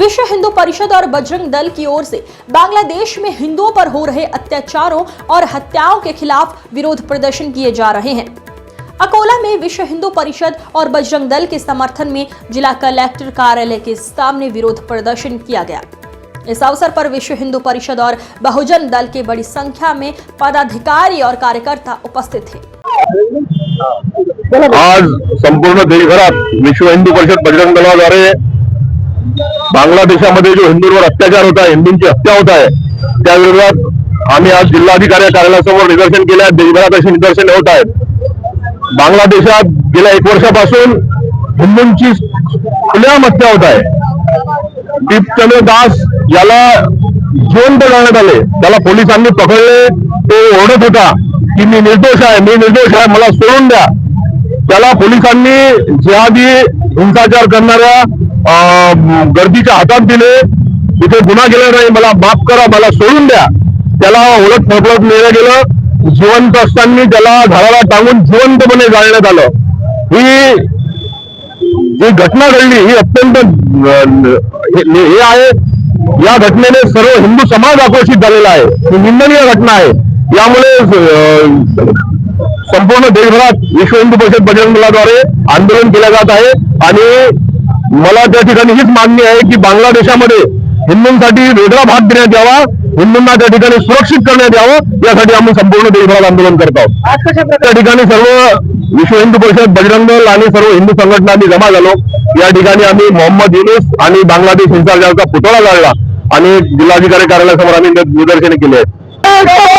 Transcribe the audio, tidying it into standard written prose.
विश्व हिंदू परिषद और बजरंग दल की ओर से बांग्लादेश में हिंदुओं पर हो रहे अत्याचारों और हत्याओं के खिलाफ विरोध प्रदर्शन किए जा रहे हैं। अकोला में विश्व हिंदू परिषद और बजरंग दल के समर्थन में जिला कलेक्टर कार्यालय के सामने विरोध प्रदर्शन किया गया। इस अवसर पर विश्व हिंदू परिषद और बहुजन दल के बड़ी संख्या में पदाधिकारी और कार्यकर्ता उपस्थित थे। आज संपूर्ण देशभरात विश्व हिंदू परिषद बजरंग दलाद्वारे बांगलादेशामध्ये जो हिंदूंवर अत्याचार होत आहे, हिंदूंची हत्या होत आहे, त्या विरोधात आम्ही आज जिल्हाधिकारी कार्यालयासमोर निदर्शन केले आहे। देशभरात अशी निदर्शने होत आहेत। बांगलादेशात गेल्या 1 वर्षापासून हिंदूंची खुलेआम हत्या होत आहे। दीपचंद्र दास याला जिवंत जाळण्यात आले, त्याला पोलिसांनी पकडले। तो ओरडत होता की मी निर्दोष आहे, मी निर्दोष आहे, मला सोडून द्या। त्याला पोलिसांनी जिहादी हिंसाचार करणाऱ्या गर्दीच्या हातात दिले। इथे गुन्हा केला नाही, मला माफ करा, मला सोडून द्या। त्याला ओळख फळफळत नेलं गेलं। जिवंत असताना त्याला झाडाला टांगून जिवंतपणे जाळण्यात आलं। ही जी घटना घडली ही अत्यंत हे आहे। या घटनेने सर्व हिंदू समाज आक्रोशित झालेला आहे। ही निंदनीय घटना आहे। यामुळे संपूर्ण देशभरात विश्व हिंदू परिषद बजरंग दलाद्वारे आंदोलन केले जात आहे। आणि मला त्या ठिकाणी हीच मागणी आहे की बांगलादेशामध्ये हिंदूंसाठी वेगळा भाग देण्यात यावा, हिंदूंना त्या ठिकाणी सुरक्षित करण्यात यावं, यासाठी आम्ही संपूर्ण देशभरात आंदोलन करत आहोत। त्या ठिकाणी सर्व विश्व हिंदू परिषद बजरंग दल आणि सर्व हिंदू संघटनांनी जमा झालो। या ठिकाणी आम्ही मोहम्मद युनूस आणि बांगलादेश हिंसाचाराचा पुतळा जाळला आणि जिल्हाधिकारी कार्यालयासमोर आम्ही निदर्शने केली आहेत।